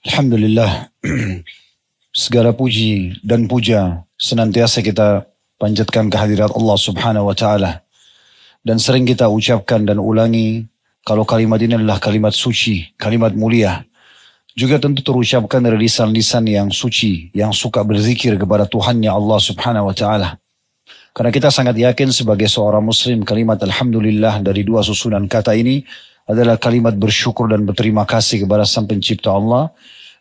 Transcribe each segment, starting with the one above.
Alhamdulillah, segala puji dan puja senantiasa kita panjatkan kehadirat Allah Subhanahu wa taala dan sering kita ucapkan dan ulangi kalau kalimat ini adalah kalimat suci, kalimat mulia. Juga tentu terucapkan dari lisan-lisan yang suci, yang suka berzikir kepada Tuhannya Allah Subhanahu wa taala. Karena kita sangat yakin sebagai seorang muslim kalimat alhamdulillah dari dua susunan kata ini adalah kalimat bersyukur dan berterima kasih kepada Sang Pencipta Allah.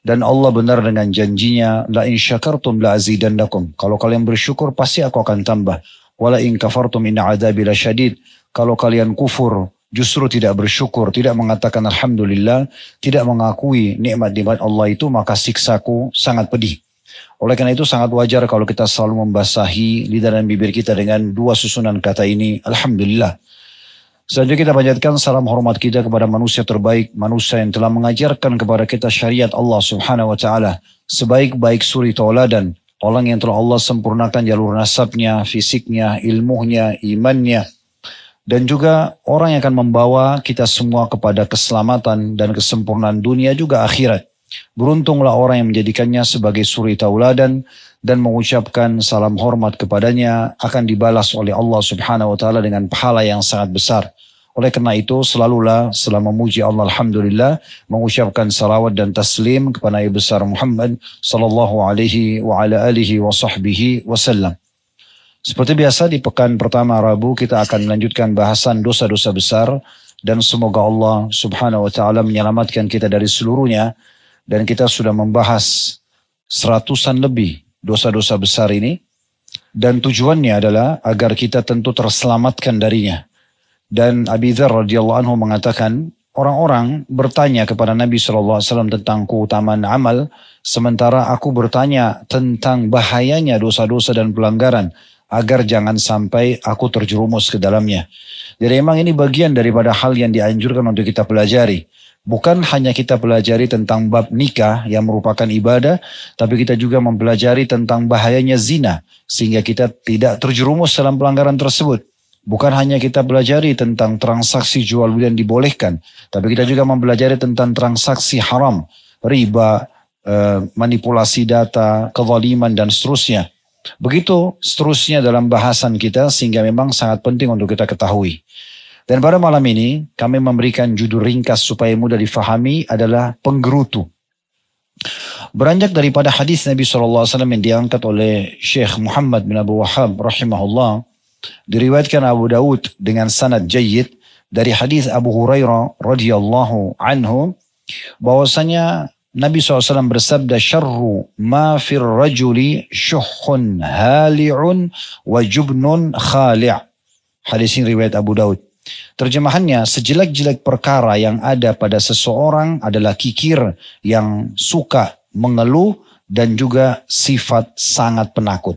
Dan Allah benar dengan janjinya, la in syakartum la azidannakum. Kalau kalian bersyukur pasti aku akan tambah. Wala in kafartum inna adabi lasyadid. Kalau kalian kufur, justru tidak bersyukur, tidak mengatakan alhamdulillah, tidak mengakui nikmat-nikmat Allah itu, maka siksaku sangat pedih. Oleh karena itu sangat wajar kalau kita selalu membasahi lidah dan bibir kita dengan dua susunan kata ini, alhamdulillah. Selanjutnya kita panjatkan salam hormat kita kepada manusia terbaik, manusia yang telah mengajarkan kepada kita syariat Allah Subhanahu wa taala, sebaik-baik suri tauladan, orang yang telah Allah sempurnakan jalur nasabnya, fisiknya, ilmunya, imannya, dan juga orang yang akan membawa kita semua kepada keselamatan dan kesempurnaan dunia juga akhirat. Beruntunglah orang yang menjadikannya sebagai suri tauladan dan mengucapkan salam hormat kepadanya akan dibalas oleh Allah Subhanahu wa taala dengan pahala yang sangat besar. Oleh karena itu selalulah setelah memuji Allah alhamdulillah mengucapkan salawat dan taslim kepada Nabi besar Muhammad sallallahu alaihi wa ala alihi wa sahbihi wasallam. Seperti biasa di pekan pertama Rabu kita akan melanjutkan bahasan dosa-dosa besar dan semoga Allah Subhanahu wa taala menyelamatkan kita dari seluruhnya. Dan kita sudah membahas seratusan lebih dosa-dosa besar ini. Dan tujuannya adalah agar kita tentu terselamatkan darinya. Dan Abi Dzar radhiyallahu anhu mengatakan, orang-orang bertanya kepada Nabi SAW tentang keutamaan amal, sementara aku bertanya tentang bahayanya dosa-dosa dan pelanggaran, agar jangan sampai aku terjerumus ke dalamnya. Jadi memang ini bagian daripada hal yang dianjurkan untuk kita pelajari. Bukan hanya kita pelajari tentang bab nikah yang merupakan ibadah, tapi kita juga mempelajari tentang bahayanya zina, sehingga kita tidak terjerumus dalam pelanggaran tersebut. Bukan hanya kita pelajari tentang transaksi jual beli yang dibolehkan, tapi kita juga mempelajari tentang transaksi haram, riba, manipulasi data, kezaliman dan seterusnya. Begitu seterusnya dalam bahasan kita sehingga memang sangat penting untuk kita ketahui. Dan pada malam ini kami memberikan judul ringkas supaya mudah difahami adalah penggerutu. Beranjak daripada hadis Nabi SAW yang diangkat oleh Syekh Muhammad bin Abu Wahhab rahimahullah. Diriwayatkan Abu Daud dengan sanad jayyid dari hadis Abu Hurairah radhiyallahu anhu. Bahwasanya Nabi SAW bersabda syarru ma fir rajuli syuhun hali'un wa jubnun khali'. Hadis ini riwayat Abu Daud. Terjemahannya, sejelek-jelek perkara yang ada pada seseorang adalah kikir yang suka mengeluh dan juga sifat sangat penakut.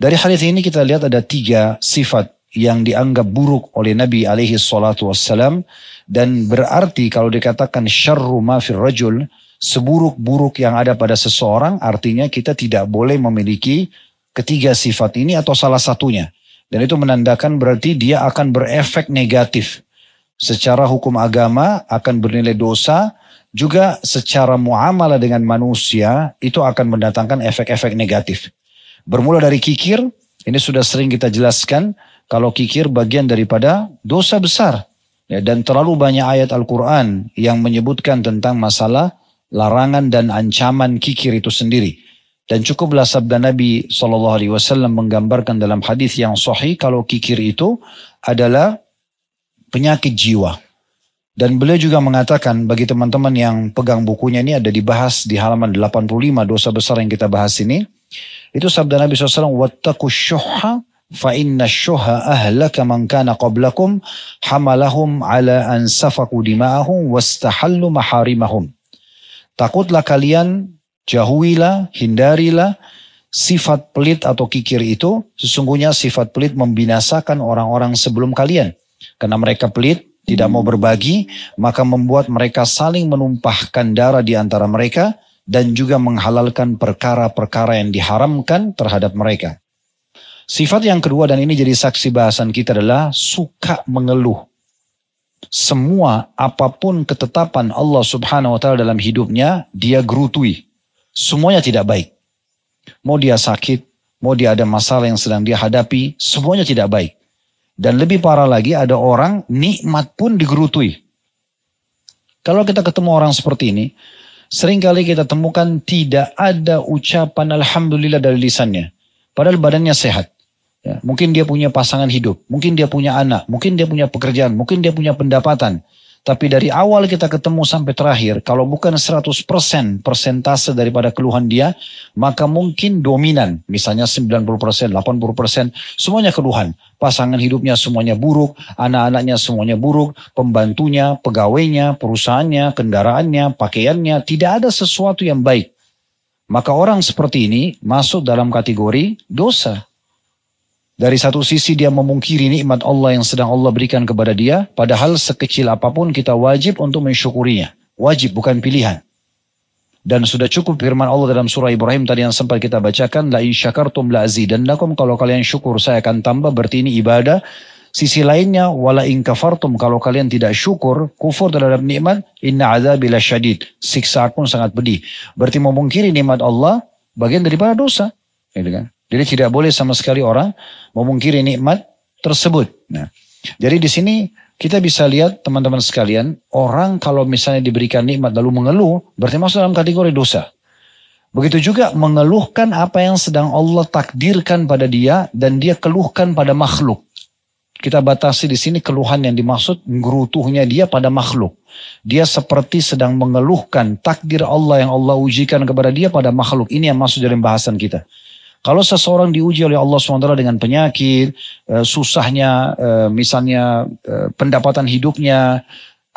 Dari hadis ini kita lihat ada 3 sifat yang dianggap buruk oleh Nabi alaihi salatu wassalam, dan berarti kalau dikatakan syarru ma fir rajul, seburuk-buruk yang ada pada seseorang, artinya kita tidak boleh memiliki ketiga sifat ini atau salah satunya. Dan itu menandakan berarti dia akan berefek negatif. Secara hukum agama akan bernilai dosa, juga secara muamalah dengan manusia itu akan mendatangkan efek-efek negatif. Bermula dari kikir, ini sudah sering kita jelaskan, kalau kikir bagian daripada dosa besar. Ya, dan terlalu banyak ayat Al-Quran yang menyebutkan tentang masalah larangan dan ancaman kikir itu sendiri. Dan cukuplah sabda Nabi SAW menggambarkan dalam hadis yang sahih kalau kikir itu adalah penyakit jiwa. Dan beliau juga mengatakan bagi teman-teman yang pegang bukunya ini ada dibahas di halaman 85 dosa besar yang kita bahas ini. Itu sabda Nabi SAW, wattaqu syuhha fa inna syuhha ahlaka man kana qablakum hamalahum ala an safaku dima'ahum wastahallu maharimahum. Takutlah kalian, jauhilah, hindarilah sifat pelit atau kikir itu. Sesungguhnya sifat pelit membinasakan orang-orang sebelum kalian. Karena mereka pelit, tidak mau berbagi, maka membuat mereka saling menumpahkan darah di antara mereka dan juga menghalalkan perkara-perkara yang diharamkan terhadap mereka. Sifat yang kedua, dan ini jadi saksi bahasan kita, adalah suka mengeluh. Semua apapun ketetapan Allah subhanahu wa ta'ala dalam hidupnya, dia gerutui. Semuanya tidak baik. Mau dia sakit, mau dia ada masalah yang sedang dia hadapi, semuanya tidak baik. Dan lebih parah lagi, ada orang nikmat pun digerutui. Kalau kita ketemu orang seperti ini, seringkali kita temukan tidak ada ucapan Alhamdulillah dari lisannya. Padahal badannya sehat. Ya, mungkin dia punya pasangan hidup, mungkin dia punya anak, mungkin dia punya pekerjaan, mungkin dia punya pendapatan. Tapi dari awal kita ketemu sampai terakhir, kalau bukan 100% persentase daripada keluhan dia, maka mungkin dominan. Misalnya 90%, 80%, semuanya keluhan. Pasangan hidupnya semuanya buruk, anak-anaknya semuanya buruk, pembantunya, pegawainya, perusahaannya, kendaraannya, pakaiannya, tidak ada sesuatu yang baik. Maka orang seperti ini masuk dalam kategori dosa. Dari satu sisi dia memungkiri nikmat Allah yang sedang Allah berikan kepada dia. Padahal sekecil apapun kita wajib untuk mensyukurinya. Wajib, bukan pilihan. Dan sudah cukup firman Allah dalam surah Ibrahim tadi yang sempat kita bacakan. La in syakartum la azidannakum. Kalau kalian syukur saya akan tambah. Berarti ini ibadah. Sisi lainnya. Wala in kafartum. Kalau kalian tidak syukur. Kufur terhadap nikmat. Inna azabi lasyadid. Siksa pun sangat pedih. Berarti memungkiri nikmat Allah. Bagian daripada dosa. Gitu kan? Jadi tidak boleh sama sekali orang memungkiri nikmat tersebut. Nah, jadi di sini kita bisa lihat teman-teman sekalian, orang kalau misalnya diberikan nikmat lalu mengeluh, berarti masuk dalam kategori dosa. Begitu juga mengeluhkan apa yang sedang Allah takdirkan pada dia dan dia keluhkan pada makhluk. Kita batasi di sini keluhan yang dimaksud ngerutuhnya dia pada makhluk. Dia seperti sedang mengeluhkan takdir Allah yang Allah ujikan kepada dia pada makhluk. Ini yang masuk dalam bahasan kita. Kalau seseorang diuji oleh Allah SWT dengan penyakit, susahnya misalnya pendapatan hidupnya,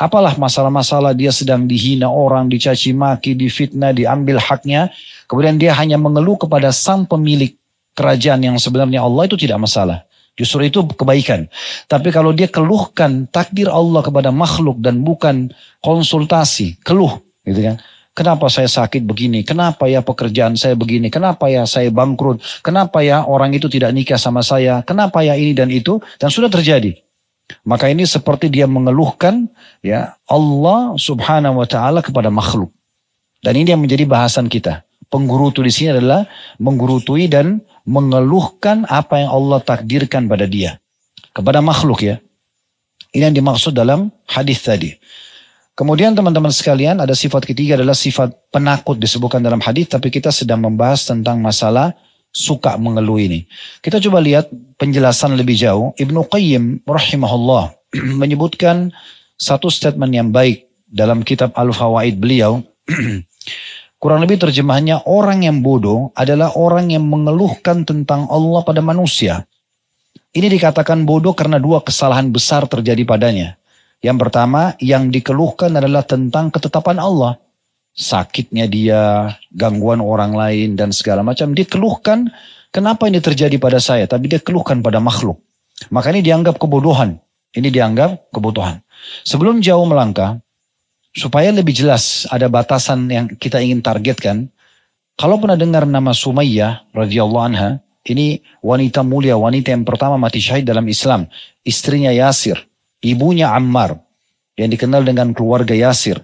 apalah masalah-masalah dia sedang dihina orang, dicaci maki, difitnah, diambil haknya. Kemudian dia hanya mengeluh kepada sang pemilik kerajaan yang sebenarnya Allah, itu tidak masalah. Justru itu kebaikan. Tapi kalau dia keluhkan takdir Allah kepada makhluk dan bukan konsultasi, keluh gitu kan. Kenapa saya sakit begini? Kenapa ya pekerjaan saya begini? Kenapa ya saya bangkrut? Kenapa ya orang itu tidak nikah sama saya? Kenapa ya ini dan itu? Dan sudah terjadi. Maka ini seperti dia mengeluhkan ya Allah subhanahu wa ta'ala kepada makhluk. Dan ini yang menjadi bahasan kita. Penggerutu di sini adalah menggurutui dan mengeluhkan apa yang Allah takdirkan pada dia. Kepada makhluk ya. Ini yang dimaksud dalam hadis tadi. Kemudian teman-teman sekalian ada sifat ketiga adalah sifat penakut disebutkan dalam hadis, tapi kita sedang membahas tentang masalah suka mengeluh ini. Kita coba lihat penjelasan lebih jauh. Ibnu Qayyim rahimahullah menyebutkan satu statement yang baik dalam kitab Al-Fawaid beliau. Kurang lebih terjemahannya, orang yang bodoh adalah orang yang mengeluhkan tentang Allah pada manusia. Ini dikatakan bodoh karena dua kesalahan besar terjadi padanya. Yang pertama, yang dikeluhkan adalah tentang ketetapan Allah. Sakitnya dia, gangguan orang lain, dan segala macam. Dia keluhkan, kenapa ini terjadi pada saya? Tapi dia keluhkan pada makhluk. Maka ini dianggap kebodohan. Ini dianggap kebodohan. Sebelum jauh melangkah, supaya lebih jelas ada batasan yang kita ingin targetkan. Kalau pernah dengar nama Sumayyah radhiyallahu anha, ini wanita mulia, wanita yang pertama mati syahid dalam Islam. Istrinya Yasir. Ibunya Ammar yang dikenal dengan keluarga Yasir.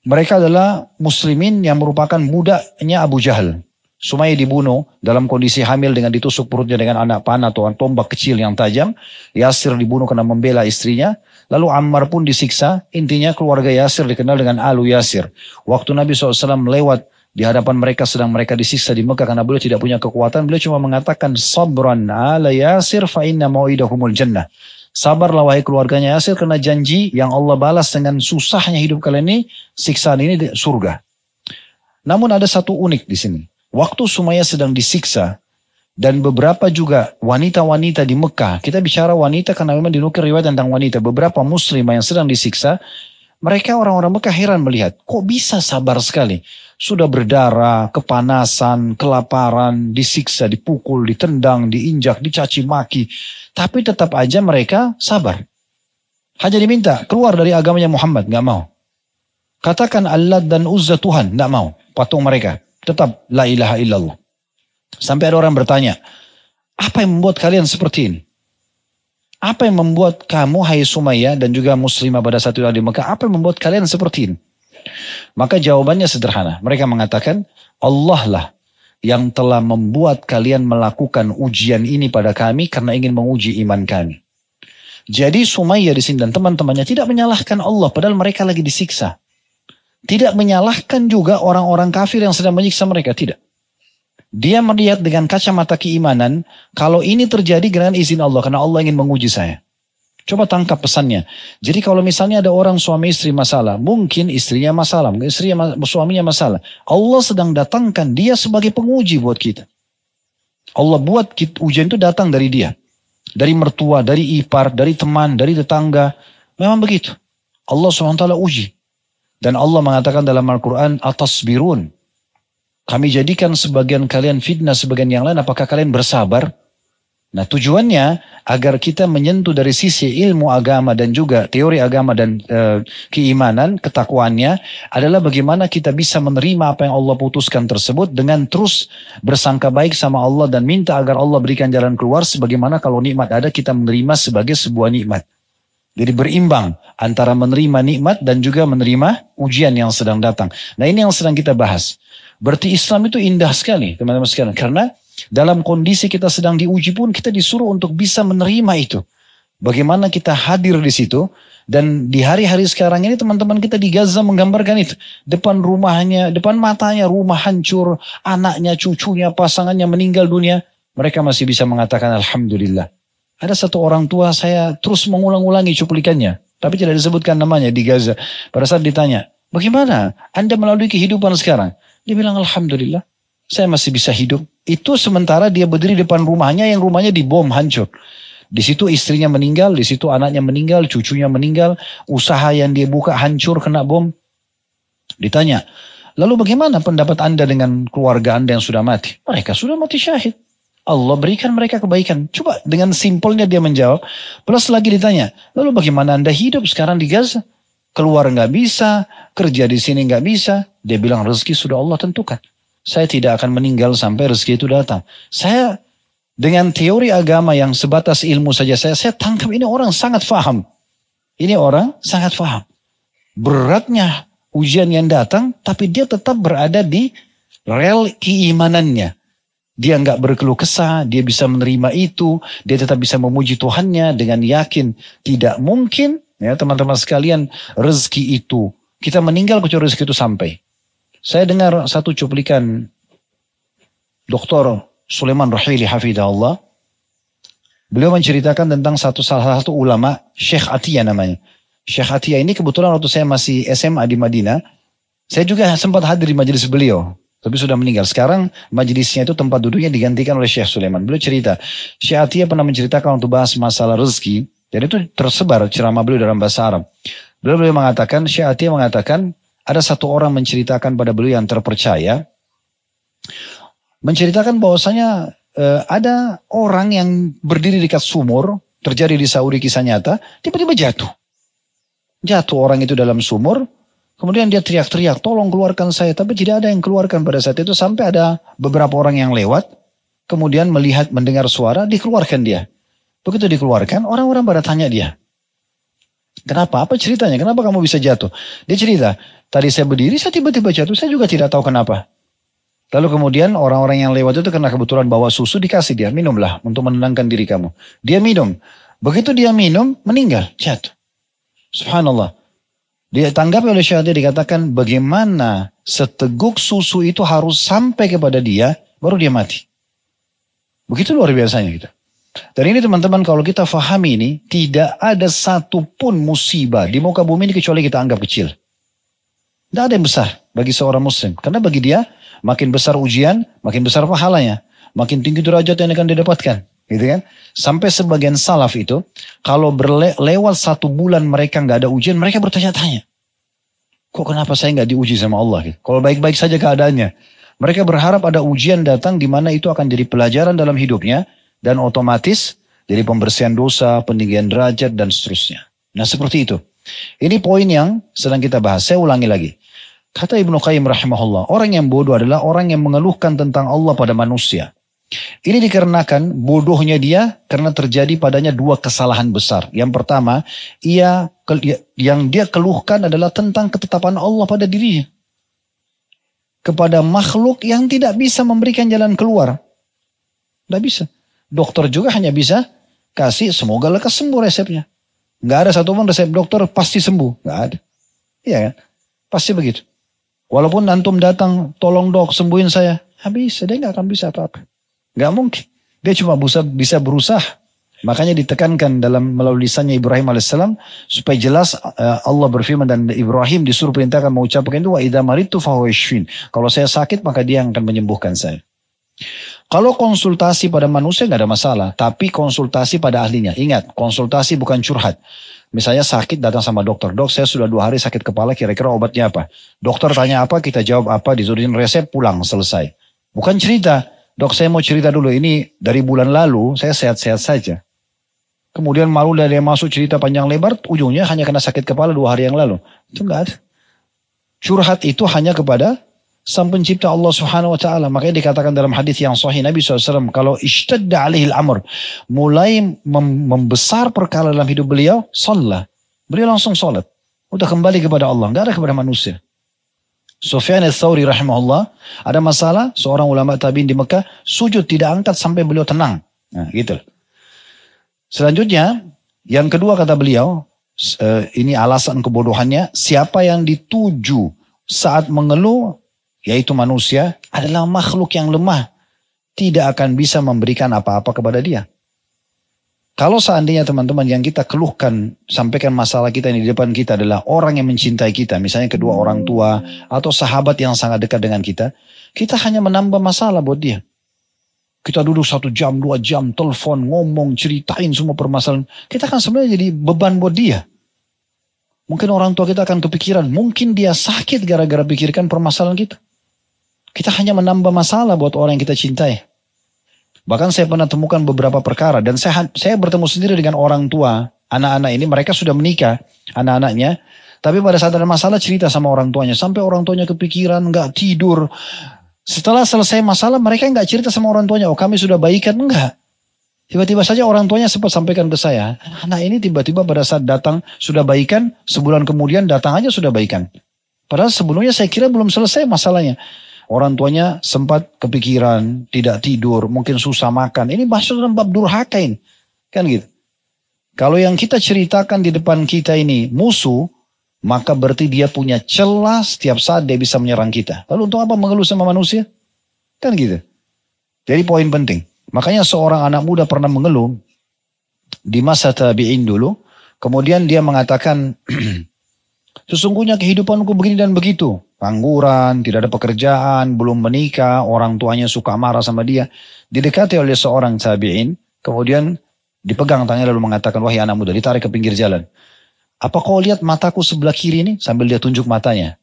Mereka adalah muslimin yang merupakan budaknya Abu Jahal. Sumayyah dibunuh dalam kondisi hamil dengan ditusuk perutnya dengan anak panah atau tombak kecil yang tajam. Yasir dibunuh karena membela istrinya. Lalu Ammar pun disiksa. Intinya keluarga Yasir dikenal dengan Alu Yasir. Waktu Nabi SAW lewat di hadapan mereka sedang mereka disiksa di Mekah karena beliau tidak punya kekuatan. Beliau cuma mengatakan sabran ala Yasir fa inna mau'idahumul jannah. Sabarlah wahai keluarganya Yasir karena janji yang Allah balas dengan susahnya hidup kalian ini, siksaan ini surga. Namun ada satu unik di sini. Waktu Sumayyah sedang disiksa dan beberapa juga wanita-wanita di Mekah, kita bicara wanita karena memang dinukil riwayat tentang wanita, beberapa muslimah yang sedang disiksa, mereka orang-orang Mekah heran melihat, kok bisa sabar sekali? Sudah berdarah, kepanasan, kelaparan, disiksa, dipukul, ditendang, diinjak, dicaci maki. Tapi tetap aja mereka sabar. Hanya diminta keluar dari agamanya Muhammad, gak mau. Katakan Allah dan Uzza Tuhan, gak mau. Patung mereka, tetap la ilaha illallah. Sampai ada orang bertanya, apa yang membuat kalian seperti ini? Apa yang membuat kamu, hai Sumayyah, dan juga muslimah pada saat itu di Mekah, apa yang membuat kalian seperti ini? Maka jawabannya sederhana. Mereka mengatakan, Allah lah yang telah membuat kalian melakukan ujian ini pada kami karena ingin menguji iman kami. Jadi Sumayyah di sini dan teman-temannya tidak menyalahkan Allah padahal mereka lagi disiksa. Tidak menyalahkan juga orang-orang kafir yang sedang menyiksa mereka, tidak. Dia melihat dengan kacamata keimanan, kalau ini terjadi dengan izin Allah, karena Allah ingin menguji saya. Coba tangkap pesannya. Jadi kalau misalnya ada orang suami istri masalah, mungkin istrinya masalah, mungkin suaminya masalah. Allah sedang datangkan dia sebagai penguji buat kita. Allah buat ujian itu datang dari dia. Dari mertua, dari ipar, dari teman, dari tetangga. Memang begitu. Allah SWT uji. Dan Allah mengatakan dalam Al-Quran, atasbirun. Kami jadikan sebagian kalian fitnah, sebagian yang lain, apakah kalian bersabar? Nah tujuannya agar kita menyentuh dari sisi ilmu agama dan juga teori agama dan keimanan, ketakwaannya adalah bagaimana kita bisa menerima apa yang Allah putuskan tersebut dengan terus bersangka baik sama Allah dan minta agar Allah berikan jalan keluar sebagaimana kalau nikmat ada kita menerima sebagai sebuah nikmat. Jadi berimbang antara menerima nikmat dan juga menerima ujian yang sedang datang. Nah ini yang sedang kita bahas. Berarti Islam itu indah sekali teman-teman sekalian. Karena dalam kondisi kita sedang diuji pun kita disuruh untuk bisa menerima itu. Bagaimana kita hadir di situ. Dan di hari-hari sekarang ini teman-teman kita di Gaza menggambarkan itu. Depan rumahnya, depan matanya rumah hancur. Anaknya, cucunya, pasangannya meninggal dunia. Mereka masih bisa mengatakan Alhamdulillah. Ada satu orang tua saya terus mengulang-ulangi cuplikannya. Tapi tidak disebutkan namanya di Gaza. Pada saat ditanya, bagaimana Anda melalui kehidupan sekarang? Dia bilang Alhamdulillah. Saya masih bisa hidup. Itu sementara dia berdiri depan rumahnya yang rumahnya dibom hancur. Di situ istrinya meninggal, di situ anaknya meninggal, cucunya meninggal. Usaha yang dia buka hancur kena bom. Ditanya, lalu bagaimana pendapat Anda dengan keluarga Anda yang sudah mati? Mereka sudah mati syahid. Allah berikan mereka kebaikan. Coba dengan simpelnya dia menjawab. Plus lagi ditanya, lalu bagaimana Anda hidup sekarang di Gaza? Keluar nggak bisa, kerja di sini nggak bisa. Dia bilang rezeki sudah Allah tentukan. Saya tidak akan meninggal sampai rezeki itu datang. Saya dengan teori agama yang sebatas ilmu saja saya tangkap ini orang sangat faham. Ini orang sangat faham. Beratnya ujian yang datang, tapi dia tetap berada di rel keimanannya. Dia nggak berkeluh kesah, dia bisa menerima itu, dia tetap bisa memuji Tuhannya dengan yakin. Tidak mungkin, ya teman-teman sekalian, rezeki itu. Kita meninggal kecuali rezeki itu sampai. Saya dengar satu cuplikan Dr. Sulaiman Ruhaili hafidhahullah. Beliau menceritakan tentang salah satu ulama, Syekh Atiyah namanya. Syekh Atiyah ini kebetulan waktu saya masih SMA di Madinah, saya juga sempat hadir di majelis beliau. Tapi sudah meninggal. Sekarang majelisnya itu tempat duduknya digantikan oleh Syekh Sulaiman. Beliau cerita, Syekh Atiyah pernah menceritakan untuk bahas masalah rezeki. Dan itu tersebar ceramah beliau dalam bahasa Arab. Beliau mengatakan, Syekh Atiyah mengatakan, ada satu orang menceritakan pada beliau yang terpercaya. Menceritakan bahwasanya ada orang yang berdiri dekat sumur. Terjadi di Saudi kisah nyata. Tiba-tiba jatuh. Jatuh orang itu dalam sumur. Kemudian dia teriak-teriak, tolong keluarkan saya. Tapi tidak ada yang keluarkan pada saat itu. Sampai ada beberapa orang yang lewat. Kemudian melihat, mendengar suara, dikeluarkan dia. Begitu dikeluarkan, orang-orang pada tanya dia. Kenapa? Apa ceritanya? Kenapa kamu bisa jatuh? Dia cerita, tadi saya berdiri, saya tiba-tiba jatuh. Saya juga tidak tahu kenapa. Lalu kemudian orang-orang yang lewat itu karena kebetulan bawa susu, dikasih dia, minumlah untuk menenangkan diri kamu. Dia minum. Begitu dia minum, meninggal, jatuh. Subhanallah. Dia tanggapi oleh Syekh Atiyah dikatakan bagaimana seteguk susu itu harus sampai kepada dia baru dia mati. Begitu luar biasanya gitu. Dan ini teman-teman kalau kita fahami ini tidak ada satupun musibah di muka bumi ini kecuali kita anggap kecil. Tidak ada yang besar bagi seorang muslim. Karena bagi dia makin besar ujian makin besar pahalanya. Makin tinggi derajat yang akan didapatkan. Gitu kan? Sampai sebagian salaf itu, kalau lewat 1 bulan mereka nggak ada ujian, mereka bertanya-tanya. Kok kenapa saya nggak diuji sama Allah? Gitu. Kalau baik-baik saja keadaannya. Mereka berharap ada ujian datang di mana itu akan jadi pelajaran dalam hidupnya. Dan otomatis jadi pembersihan dosa, peninggian derajat, dan seterusnya. Nah seperti itu. Ini poin yang sedang kita bahas. Saya ulangi lagi. Kata Ibnu Qayyim rahimahullah, orang yang bodoh adalah orang yang mengeluhkan tentang Allah pada manusia. Ini dikarenakan bodohnya dia karena terjadi padanya dua kesalahan besar. Yang pertama, yang dia keluhkan adalah tentang ketetapan Allah pada dirinya. Kepada makhluk yang tidak bisa memberikan jalan keluar. Tidak bisa. Dokter juga hanya bisa kasih semoga lekas sembuh resepnya. Nggak ada satupun resep dokter pasti sembuh. Nggak ada. Iya kan? Pasti begitu. Walaupun antum datang, tolong dok sembuhin saya. Habis, dia nggak akan bisa apa-apa. Nggak mungkin. Dia cuma bisa berusaha. Makanya ditekankan melalui lisannya Ibrahim alaihissalam supaya jelas Allah berfirman dan Ibrahim disuruh perintahkan mengucapkan itu wa idza maridtu fahuwa yashfin. Kalau saya sakit maka dia yang akan menyembuhkan saya. Kalau konsultasi pada manusia nggak ada masalah, tapi konsultasi pada ahlinya. Ingat, konsultasi bukan curhat. Misalnya sakit datang sama dokter. Dok, saya sudah 2 hari sakit kepala, kira-kira obatnya apa? Dokter tanya apa, kita jawab apa, disuruhin resep, pulang, selesai. Bukan cerita. Dok, saya mau cerita dulu. Ini dari bulan lalu, saya sehat-sehat saja. Kemudian malu dari masuk cerita panjang lebar, ujungnya hanya kena sakit kepala 2 hari yang lalu. Itu nggak ada. Curhat itu hanya kepada Sang Pencipta Allah Subhanahu wa taala. Makanya dikatakan dalam hadis yang sahih Nabi SAW, kalau ishtadda alaihil amr, mulai membesar perkara dalam hidup beliau, shalah. Beliau langsung salat. Udah kembali kepada Allah, enggak ada kepada manusia. Sufyan ats-Tsauri rahimahullah, ada masalah, seorang ulama tabi'in di Mekah, sujud tidak angkat sampai beliau tenang. Nah, gitu. Selanjutnya, yang kedua kata beliau, ini alasan kebodohannya, siapa yang dituju saat mengeluh, yaitu manusia, adalah makhluk yang lemah. Tidak akan bisa memberikan apa-apa kepada dia. Kalau seandainya teman-teman yang kita keluhkan, sampaikan masalah kita ini di depan kita adalah orang yang mencintai kita. Misalnya kedua orang tua atau sahabat yang sangat dekat dengan kita. Kita hanya menambah masalah buat dia. Kita duduk 1 jam, 2 jam, telepon, ngomong, ceritain semua permasalahan. Kita kan sebenarnya jadi beban buat dia. Mungkin orang tua kita akan kepikiran. Mungkin dia sakit gara-gara pikirkan permasalahan kita. Kita hanya menambah masalah buat orang yang kita cintai. Bahkan saya pernah temukan beberapa perkara. Dan saya bertemu sendiri dengan orang tua. Anak-anak ini mereka sudah menikah. Anak-anaknya. Tapi pada saat ada masalah cerita sama orang tuanya. Sampai orang tuanya kepikiran. Gak tidur. Setelah selesai masalah mereka gak cerita sama orang tuanya. Oh kami sudah baikan. Enggak. Tiba-tiba saja orang tuanya sempat sampaikan ke saya. Anak ini tiba-tiba pada saat datang sudah baikan. Sebulan kemudian datang aja sudah baikan. Padahal sebelumnya saya kira belum selesai masalahnya. Orang tuanya sempat kepikiran, tidak tidur, mungkin susah makan. Ini masuk dalam bab durhaka ini. Kan gitu. Kalau yang kita ceritakan di depan kita ini musuh, maka berarti dia punya celah setiap saat dia bisa menyerang kita. Lalu untuk apa mengeluh sama manusia? Kan gitu. Jadi poin penting. Makanya seorang anak muda pernah mengeluh di masa tabi'in dulu. Kemudian dia mengatakan, sesungguhnya kehidupanku begini dan begitu. Pengangguran, tidak ada pekerjaan, belum menikah, orang tuanya suka marah sama dia. Didekati oleh seorang tabi'in, kemudian dipegang tangannya lalu mengatakan, wahai anak muda, ditarik ke pinggir jalan. Apa kau lihat mataku sebelah kiri ini? Sambil dia tunjuk matanya.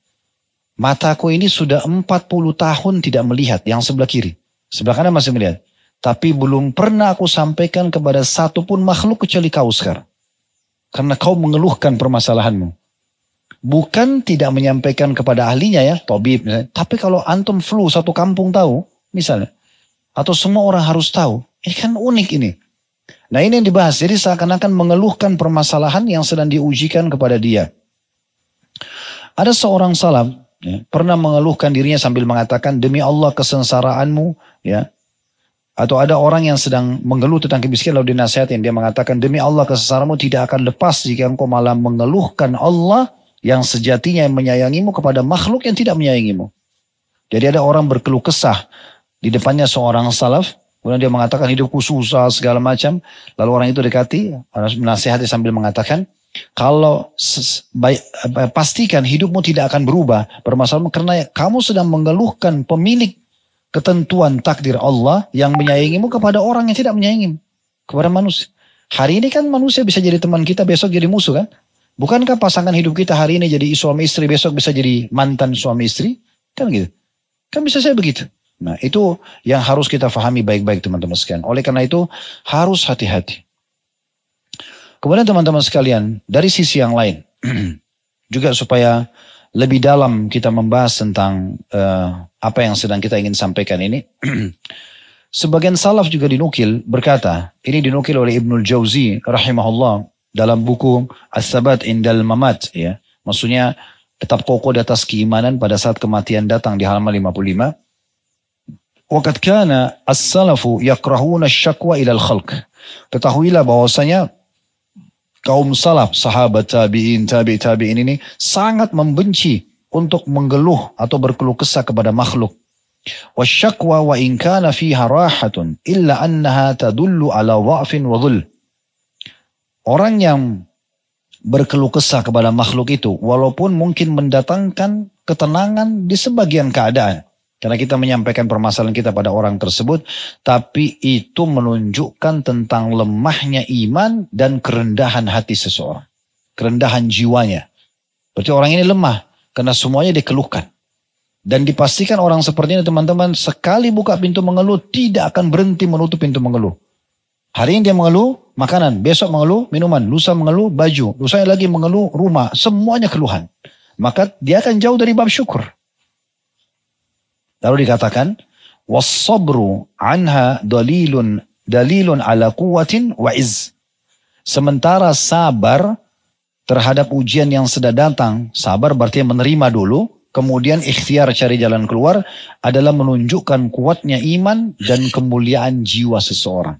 Mataku ini sudah 40 tahun tidak melihat yang sebelah kiri. Sebelah kanan masih melihat. Tapi belum pernah aku sampaikan kepada satupun makhluk kecuali kau sekarang. Karena kau mengeluhkan permasalahanmu. Bukan tidak menyampaikan kepada ahlinya ya, tabib misalnya. Tapi kalau antum flu satu kampung tahu, misalnya. Atau semua orang harus tahu. Ini kan unik ini. Nah ini yang dibahas. Jadi seakan-akan mengeluhkan permasalahan yang sedang diujikan kepada dia. Ada seorang salaf ya, pernah mengeluhkan dirinya sambil mengatakan, demi Allah kesengsaraanmu. Ya. Atau ada orang yang sedang mengeluh tentang kemiskinan lalu dinasihatin. Dia mengatakan, demi Allah kesengsaraanmu tidak akan lepas jika engkau malah mengeluhkan Allah yang sejatinya yang menyayangimu kepada makhluk yang tidak menyayangimu. Jadi ada orang berkeluh kesah di depannya seorang salaf. Kemudian dia mengatakan hidupku susah segala macam. Lalu orang itu dekati, menasihati sambil mengatakan, kalau pastikan hidupmu tidak akan berubah. Permasalahan karena kamu sedang mengeluhkan pemilik ketentuan takdir Allah yang menyayangimu kepada orang yang tidak menyayangimu. Kepada manusia. Hari ini kan manusia bisa jadi teman kita, besok jadi musuh kan. Bukankah pasangan hidup kita hari ini jadi suami istri, besok bisa jadi mantan suami istri? Kan gitu. Kan bisa saya begitu. Nah itu yang harus kita fahami baik-baik teman-teman sekalian. Oleh karena itu harus hati-hati. Kemudian teman-teman sekalian, dari sisi yang lain. Juga supaya lebih dalam kita membahas tentang apa yang sedang kita ingin sampaikan ini. Sebagian salaf juga dinukil berkata, ini dinukil oleh Ibnul Jauzi rahimahullah dalam buku As-Sabat Indal Mamat, ya. Maksudnya tetap kokoh di atas keimanan pada saat kematian datang di halaman 55. Waqad kana as-salafu yakrahuna syakwa ilal khalq. Ketahuilah bahwasanya kaum salaf, sahabat tabi'in, tabi'in ini sangat membenci untuk mengeluh atau berkeluh kesah kepada makhluk. Wasyakwa wa in kana fiha rahatun illa annaha tadullu ala dha'fin wa dhul. Orang yang berkeluh kesah kepada makhluk itu walaupun mungkin mendatangkan ketenangan di sebagian keadaan karena kita menyampaikan permasalahan kita pada orang tersebut, tapi itu menunjukkan tentang lemahnya iman dan kerendahan hati seseorang, kerendahan jiwanya. Berarti orang ini lemah karena semuanya dikeluhkan. Dan dipastikan orang seperti ini teman-teman sekali buka pintu mengeluh tidak akan berhenti menutup pintu mengeluh. Hari ini dia mengeluh makanan, besok mengeluh minuman, lusa mengeluh baju, lusanya lagi mengeluh rumah, semuanya keluhan. Maka dia akan jauh dari bab syukur. Lalu dikatakan was-sabru anha dalilun ala quwwatin wa izz. Sementara sabar terhadap ujian yang sudah datang, sabar berarti menerima dulu. Kemudian ikhtiar cari jalan keluar adalah menunjukkan kuatnya iman dan kemuliaan jiwa seseorang.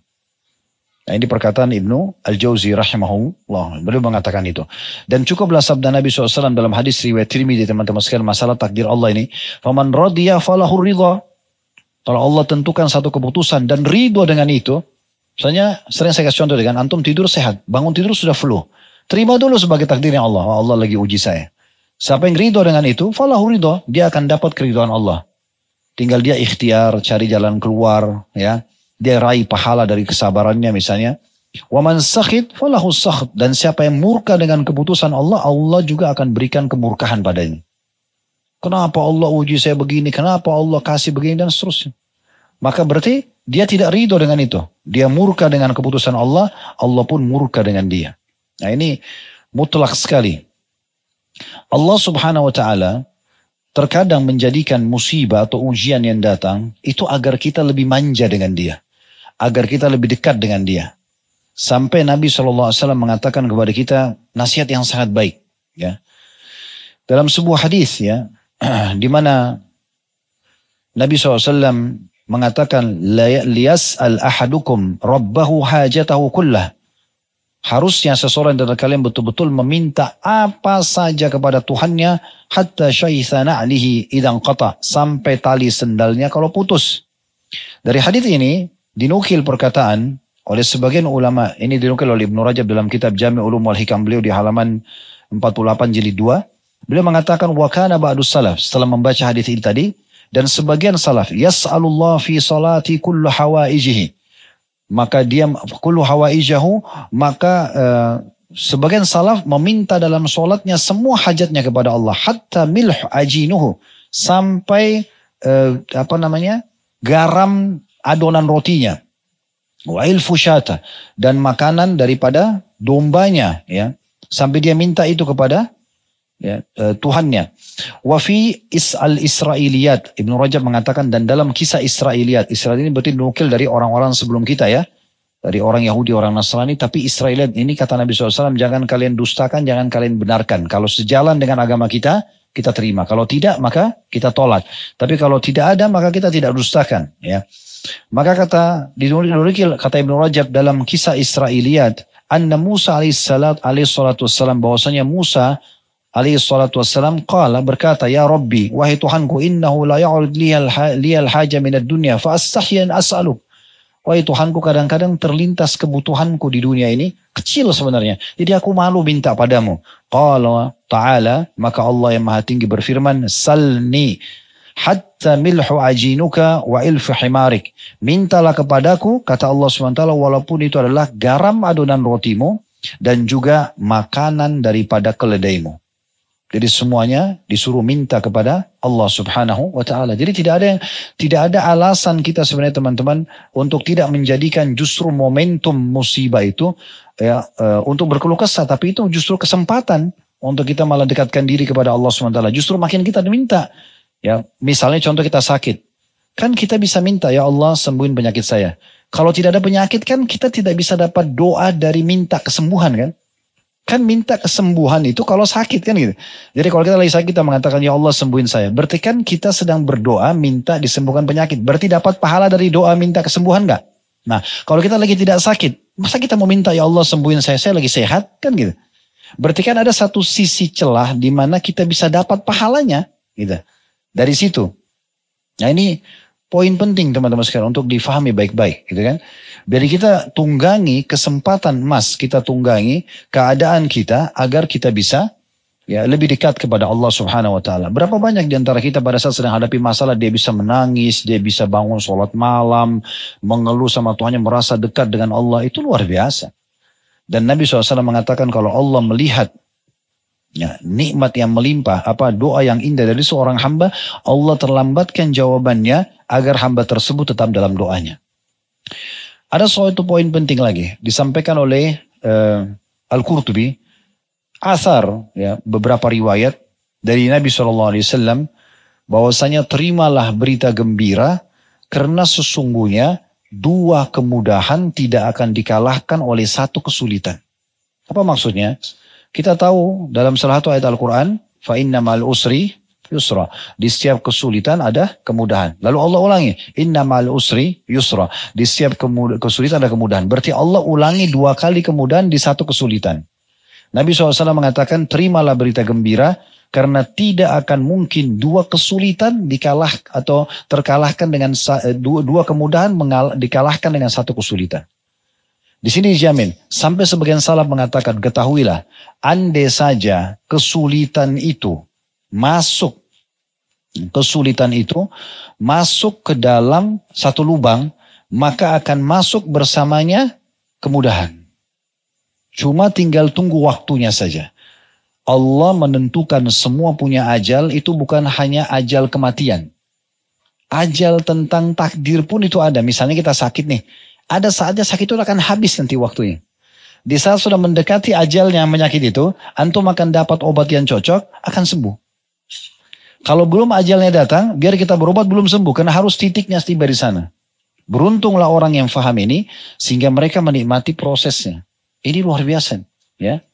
Nah ini perkataan Ibnu Al-Jauzi rahimahullah. Beliau mengatakan itu. Dan cukuplah sabda Nabi SAW dalam hadis riwayat Tirmidzi teman-teman sekalian masalah takdir Allah ini. Faman radiya falahu ridha. Kalau Allah tentukan satu keputusan dan ridho dengan itu. Misalnya sering saya kasih contoh dengan antum tidur sehat. Bangun tidur sudah flu. Terima dulu sebagai takdirnya Allah. Oh, Allah lagi uji saya. Siapa yang ridho dengan itu, falahu ridho, dia akan dapat keridhaan Allah. Tinggal dia ikhtiar, cari jalan keluar, ya. Dia raih pahala dari kesabarannya misalnya. Wa man sakhit falahu sakht, dan siapa yang murka dengan keputusan Allah, Allah juga akan berikan kemurkaan padanya. Kenapa Allah uji saya begini? Kenapa Allah kasih begini dan seterusnya? Maka berarti dia tidak ridho dengan itu. Dia murka dengan keputusan Allah, Allah pun murka dengan dia. Nah ini mutlak sekali. Allah subhanahu wa ta'ala terkadang menjadikan musibah atau ujian yang datang itu agar kita lebih manja dengan dia. Agar kita lebih dekat dengan dia. Sampai Nabi SAW mengatakan kepada kita nasihat yang sangat baik. Ya. Dalam sebuah hadis ya, di mana Nabi SAW mengatakan liyas'al ahadukum rabbahu hajatahu kullah. Harusnya seseorang dari kalian betul-betul meminta apa saja kepada Tuhannya hatta syaitha na'lihi idan qata, sampai tali sendalnya kalau putus. Dari hadis ini dinukil perkataan oleh sebagian ulama, ini dinukil oleh Ibnu Rajab dalam kitab Jami' Ulum wal Hikam beliau di halaman 48 jilid 2. Beliau mengatakan wa kana ba'dus salaf, setelah membaca hadis ini tadi, dan sebagian salaf yas'alullah fi salati kullu hawaijihi. Maka dia kullu hawaijahu, maka sebagian salaf meminta dalam solatnya semua hajatnya kepada Allah, hatta milh ajinuhu, sampai garam adonan rotinya, wa ilfu syata, dan makanan daripada dombanya, ya, sampai dia minta itu kepada ya, Tuhannya. Wa fi al-Israiliyat, Ibnu Rajab mengatakan, dan dalam kisah Israiliyat, Israel ini berarti nukil dari orang-orang sebelum kita ya, dari orang Yahudi, orang Nasrani, tapi Israiliyat ini kata Nabi SAW, jangan kalian dustakan, jangan kalian benarkan. Kalau sejalan dengan agama kita, kita terima. Kalau tidak, maka kita tolak. Tapi kalau tidak ada, maka kita tidak dustakan. Ya. Maka kata Ibnu Rajab dalam kisah Israiliyat, anna Musa alaihissalatu wassalam, bahwasanya Musa alaihi salatu wassalam qala, berkata, ya Rabbi, wahai Tuhanku, innahu la ya'ud liyal haja minad dunya fa astahyi an as'aluk. Wahai Tuhanku, kadang-kadang terlintas kebutuhanku di dunia ini kecil sebenarnya, jadi aku malu minta padamu. Qala ta'ala, maka Allah yang maha tinggi berfirman, salni hatta milhu ajinuka wa ilfu himarik. Mintalah kepadaku, kata Allah SWT, walaupun itu adalah garam adonan rotimu dan juga makanan daripada keledaimu. Jadi semuanya disuruh minta kepada Allah Subhanahu wa ta'ala. Jadi tidak ada alasan kita sebenarnya teman-teman untuk tidak menjadikan justru momentum musibah itu ya, untuk berkeluh kesah, tapi itu justru kesempatan untuk kita malah dekatkan diri kepada Allah Subhanahu wa ta'ala. Justru makin kita diminta. Ya, misalnya contoh kita sakit. Kan kita bisa minta, ya Allah sembuhin penyakit saya. Kalau tidak ada penyakit kan kita tidak bisa dapat doa dari minta kesembuhan kan. Kan minta kesembuhan itu kalau sakit kan gitu. Jadi kalau kita lagi sakit kita mengatakan ya Allah sembuhin saya. Berarti kan kita sedang berdoa minta disembuhkan penyakit. Berarti dapat pahala dari doa minta kesembuhan enggak? Nah kalau kita lagi tidak sakit. Masa kita mau minta ya Allah sembuhin saya lagi sehat kan gitu. Berarti kan ada satu sisi celah di mana kita bisa dapat pahalanya gitu. Dari situ. Nah ini poin penting teman-teman sekalian untuk difahami baik-baik gitu kan. Jadi kita tunggangi kesempatan emas, kita tunggangi keadaan kita agar kita bisa ya lebih dekat kepada Allah Subhanahu wa taala. Berapa banyak di antara kita pada saat sedang hadapi masalah dia bisa menangis, dia bisa bangun sholat malam, mengeluh sama Tuhannya, merasa dekat dengan Allah, itu luar biasa. Dan Nabi SAW mengatakan kalau Allah melihat ya, nikmat yang melimpah, doa yang indah dari seorang hamba, Allah terlambatkan jawabannya agar hamba tersebut tetap dalam doanya. Ada suatu poin penting lagi disampaikan oleh Al-Qurtubi, asar ya beberapa riwayat dari Nabi SAW bahwasanya terimalah berita gembira karena sesungguhnya dua kemudahan tidak akan dikalahkan oleh satu kesulitan. Apa maksudnya? Kita tahu dalam salah satu ayat Al-Quran, fa inna ma'al usri yusra. Di setiap kesulitan ada kemudahan. Lalu Allah ulangi, inna ma'al usri yusra. Di setiap kesulitan ada kemudahan. Berarti Allah ulangi dua kali kemudahan di satu kesulitan. Nabi SAW mengatakan, terimalah berita gembira karena tidak akan mungkin dua kesulitan terkalahkan dengan dua kemudahan dikalahkan dengan satu kesulitan. Di sini dijamin, sampai sebagian salaf mengatakan, ketahuilah, andai saja kesulitan itu masuk ke dalam satu lubang, maka akan masuk bersamanya kemudahan. Cuma tinggal tunggu waktunya saja. Allah menentukan semua punya ajal, itu bukan hanya ajal kematian. Ajal tentang takdir pun itu ada. Misalnya kita sakit nih. Ada saatnya sakit itu akan habis nanti waktunya. Di saat sudah mendekati ajalnya penyakit itu, antum akan dapat obat yang cocok, akan sembuh. Kalau belum ajalnya datang, biar kita berobat belum sembuh, karena harus titiknya tiba di sana. Beruntunglah orang yang faham ini, sehingga mereka menikmati prosesnya. Ini luar biasa. Ya.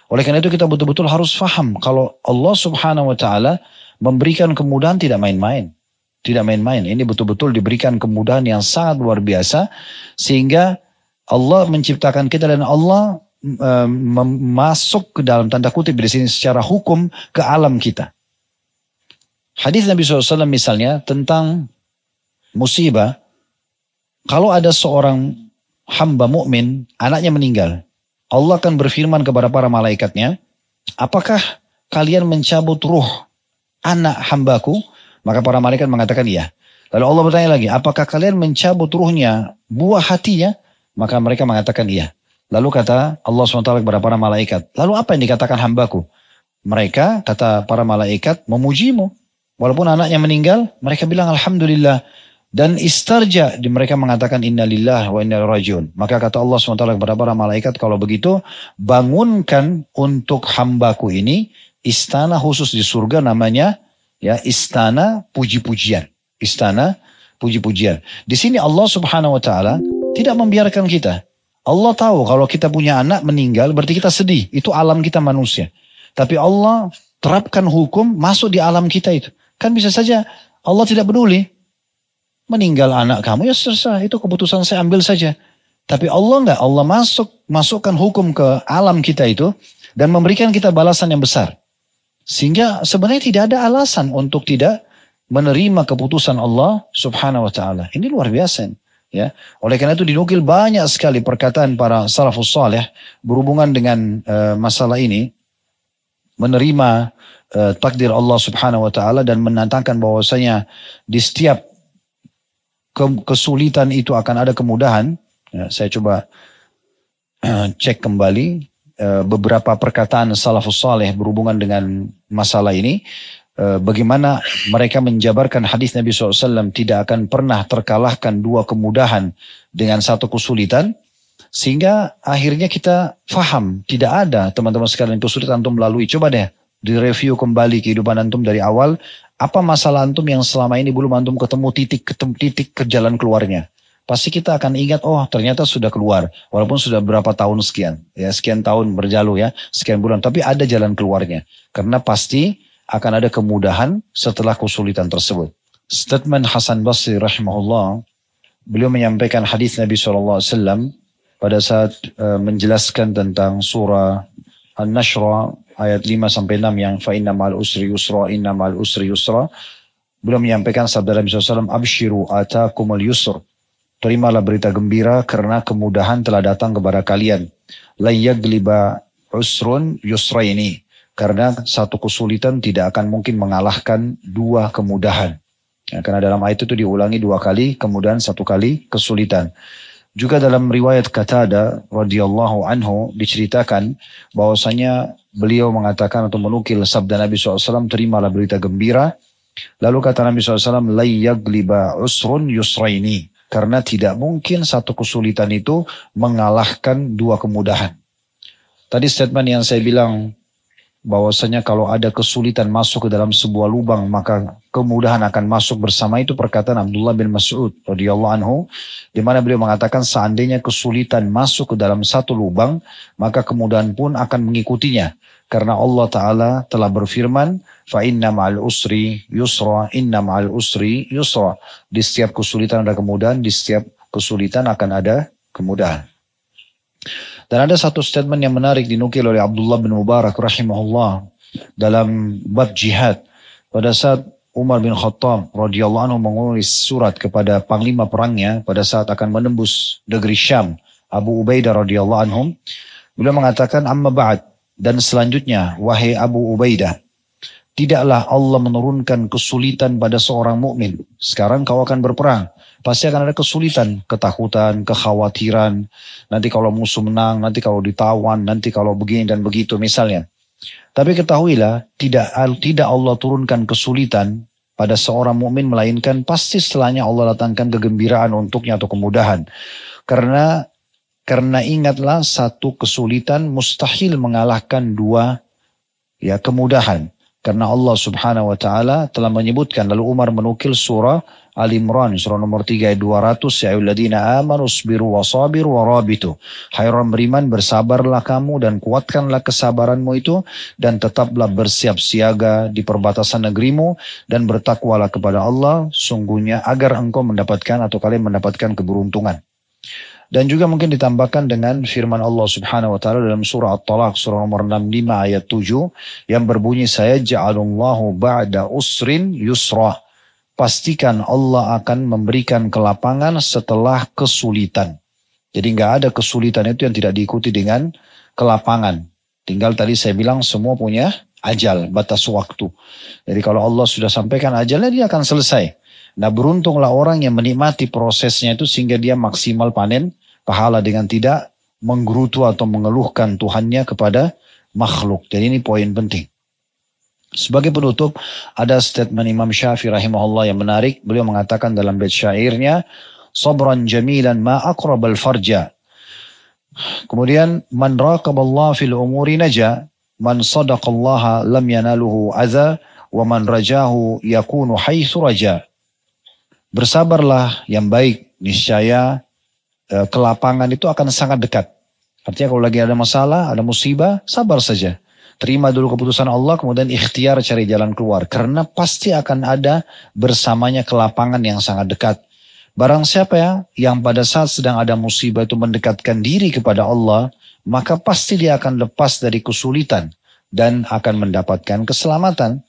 Oleh karena itu kita betul-betul harus faham, kalau Allah Subhanahu wa ta'ala memberikan kemudahan tidak main-main. Tidak main-main. Ini betul-betul diberikan kemudahan yang sangat luar biasa. Sehingga Allah menciptakan kita dan Allah masuk ke dalam tanda kutip di sini secara hukum ke alam kita. Hadis Nabi SAW misalnya tentang musibah. Kalau ada seorang hamba mukmin, anaknya meninggal. Allah akan berfirman kepada para malaikatnya, apakah kalian mencabut ruh anak hambaku? Maka para malaikat mengatakan iya. Lalu Allah bertanya lagi, apakah kalian mencabut ruhnya, buah hatinya? Maka mereka mengatakan iya. Lalu kata Allah SWT kepada para malaikat, lalu apa yang dikatakan hambaku? Mereka, kata para malaikat, memujimu. Walaupun anaknya meninggal, mereka bilang Alhamdulillah. Dan istarja, mereka mengatakan Inna lillahi wa inna ilaihi rajiun. Maka kata Allah SWT kepada para malaikat, kalau begitu, bangunkan untuk hambaku ini, istana khusus di surga namanya, ya, istana puji-pujian. Istana puji-pujian. Di sini Allah Subhanahu wa ta'ala tidak membiarkan kita. Allah tahu kalau kita punya anak meninggal berarti kita sedih. Itu alam kita manusia. Tapi Allah terapkan hukum masuk di alam kita itu. Kan bisa saja Allah tidak peduli. Meninggal anak kamu ya selesai. Itu keputusan saya ambil saja. Tapi Allah enggak. Allah masukkan hukum ke alam kita itu. Dan memberikan kita balasan yang besar. Sehingga sebenarnya tidak ada alasan untuk tidak menerima keputusan Allah Subhanahu wa ta'ala. Ini luar biasa. Ya. Oleh karena itu dinukil banyak sekali perkataan para salafus salih berhubungan dengan masalah ini. Menerima takdir Allah Subhanahu wa ta'ala dan menantangkan bahwasanya di setiap kesulitan itu akan ada kemudahan. Ya, saya coba cek kembali beberapa perkataan salafus salih berhubungan dengan masalah ini. Bagaimana mereka menjabarkan hadis Nabi SAW tidak akan pernah terkalahkan dua kemudahan dengan satu kesulitan. Sehingga akhirnya kita faham tidak ada teman-teman sekalian kesulitan untuk melalui. Coba deh direview kembali kehidupan antum dari awal. Apa masalah antum yang selama ini belum antum ketemu titik ke jalan keluarnya. Pasti kita akan ingat, oh ternyata sudah keluar. Walaupun sudah berapa tahun sekian. Ya sekian tahun berlalu ya, sekian bulan. Tapi ada jalan keluarnya. Karena pasti akan ada kemudahan setelah kesulitan tersebut. Statement Hasan Basri rahimahullah. Beliau menyampaikan hadis Nabi SAW pada saat menjelaskan tentang surah An-Nashr ayat 5-6 yang fa inna ma'al usri yusra, inna ma'al usri yusra. Beliau menyampaikan sabda Nabi SAW, abshiru atakumul yusr. Terimalah berita gembira karena kemudahan telah datang kepada kalian. La yagliba usrun yusraini. Karena satu kesulitan tidak akan mungkin mengalahkan dua kemudahan. Ya, karena dalam ayat itu diulangi 2 kali, kemudahan 1 kali kesulitan. Juga dalam riwayat Qatada radhiyallahu anhu diceritakan bahwasanya beliau mengatakan atau menukil sabda Nabi SAW, terimalah berita gembira. Lalu kata Nabi SAW, la yagliba usrun yusraini. Karena tidak mungkin satu kesulitan itu mengalahkan 2 kemudahan. Tadi statement yang saya bilang bahwasanya kalau ada kesulitan masuk ke dalam sebuah lubang maka kemudahan akan masuk bersama, itu perkataan Abdullah bin Mas'ud radhiyallahu anhu, di mana beliau mengatakan seandainya kesulitan masuk ke dalam satu lubang maka kemudahan pun akan mengikutinya. Karena Allah Ta'ala telah berfirman, fa inna ma'al usri yusra, inna ma'al usri yusra. Di setiap kesulitan ada kemudahan, di setiap kesulitan akan ada kemudahan. Dan ada satu statement yang menarik dinukil oleh Abdullah bin Mubarak rahimahullah dalam bab jihad. Pada saat Umar bin Khattab radhiyallahu anhu menulis surat kepada panglima perangnya pada saat akan menembus negeri Syam, Abu Ubaidah radhiyallahu anhum, beliau mengatakan, amma ba'd, dan selanjutnya, wahai Abu Ubaidah, tidaklah Allah menurunkan kesulitan pada seorang mukmin. Sekarang kau akan berperang. Pasti akan ada kesulitan, ketakutan, kekhawatiran. Nanti kalau musuh menang, nanti kalau ditawan, nanti kalau begini dan begitu misalnya. Tapi ketahuilah, tidak Allah turunkan kesulitan pada seorang mukmin, melainkan pasti setelahnya Allah datangkan kegembiraan untuknya atau kemudahan. Karena ingatlah, satu kesulitan mustahil mengalahkan 2 kemudahan. Karena Allah Subhanahu wa Ta'ala telah menyebutkan. Lalu Umar menukil surah Al-Imran, surah nomor 3 ayat 200, ya ayyuhalladzina amanu sabiru wa sabiru wa rabitu. Hai orang beriman, bersabarlah kamu dan kuatkanlah kesabaranmu itu, dan tetaplah bersiap siaga di perbatasan negerimu, dan bertakwalah kepada Allah sungguhnya agar engkau mendapatkan atau kalian mendapatkan keberuntungan. Dan juga mungkin ditambahkan dengan firman Allah Subhanahu wa Ta'ala dalam surah At-Talaq, surah nomor 65 ayat 7, yang berbunyi, saya ja'alullahu ba'da usrin yusra. Pastikan Allah akan memberikan kelapangan setelah kesulitan. Jadi nggak ada kesulitan itu yang tidak diikuti dengan kelapangan. Tinggal tadi saya bilang semua punya ajal, batas waktu. Jadi kalau Allah sudah sampaikan ajalnya, dia akan selesai. Nah, beruntunglah orang yang menikmati prosesnya itu sehingga dia maksimal panen pahala dengan tidak menggerutu atau mengeluhkan Tuhannya kepada makhluk. Jadi ini poin penting. Sebagai penutup, ada statement Imam Syafi'i rahimahullah yang menarik. Beliau mengatakan dalam bait syairnya, sabran jamilan ma aqrabal farja. Kemudian, man raqaballah fil umuri naja, man sadaqallaha lam yanaluhu adza, wa man rajahu yakunu haitsu raja. Bersabarlah yang baik, niscaya kelapangan itu akan sangat dekat. Artinya kalau lagi ada masalah, ada musibah, sabar saja. Terima dulu keputusan Allah, kemudian ikhtiar cari jalan keluar. Karena pasti akan ada bersamanya kelapangan yang sangat dekat. Barang siapa ya yang pada saat sedang ada musibah itu mendekatkan diri kepada Allah, maka pasti dia akan lepas dari kesulitan dan akan mendapatkan keselamatan.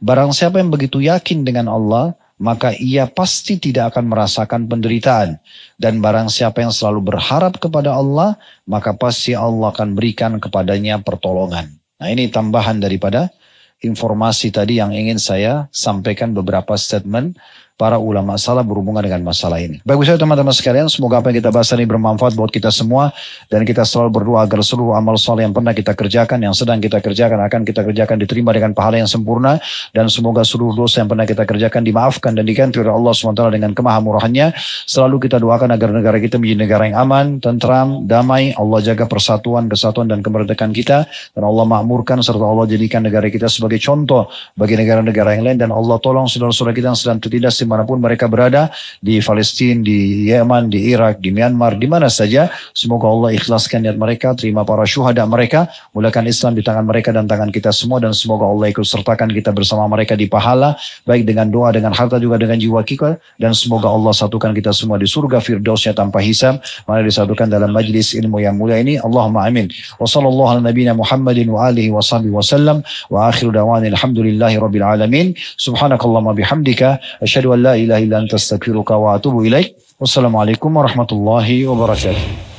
Barang siapa yang begitu yakin dengan Allah, maka ia pasti tidak akan merasakan penderitaan. Dan barang siapa yang selalu berharap kepada Allah, maka pasti Allah akan berikan kepadanya pertolongan. Nah, ini tambahan daripada informasi tadi yang ingin saya sampaikan, beberapa statement para ulama salaf berhubungan dengan masalah ini. Baik saya teman-teman sekalian, semoga apa yang kita bahas ini bermanfaat buat kita semua. Dan kita selalu berdoa agar seluruh amal soleh yang pernah kita kerjakan, yang sedang kita kerjakan, akan kita kerjakan diterima dengan pahala yang sempurna. Dan semoga seluruh dosa yang pernah kita kerjakan dimaafkan dan diganti oleh Allah SWT dengan kemahamurahannya. Selalu kita doakan agar negara kita menjadi negara yang aman, tentram, damai. Allah jaga persatuan, kesatuan dan kemerdekaan kita. Dan Allah makmurkan serta Allah jadikan negara kita sebagai contoh bagi negara-negara yang lain. Dan Allah tolong saudara-saudara kita yang sedang tertindas dimanapun mereka berada, di Palestina, di Yaman, di Irak, di Myanmar, di mana saja. Semoga Allah ikhlaskan niat mereka, terima para syuhada mereka, mulakan Islam di tangan mereka dan tangan kita semua, dan semoga Allah ikut sertakan kita bersama mereka di pahala, baik dengan doa, dengan harta, juga dengan jiwa kita, dan semoga Allah satukan kita semua di surga firdausnya tanpa hisab, mana disatukan dalam majlis ilmu yang mulia ini. Allahumma amin. Wa sallallahu ala nabiyina Muhammadin wa alihi wa sahbihi wa sallam, wa akhiru da'wana alhamdulillahi rabbil alamin. Subhanakallahumma bihamdika asyhadu an la ilaha illa anta astaghfiruka wa atubu ilaik. Wassalamualaikum warahmatullahi wabarakatuh.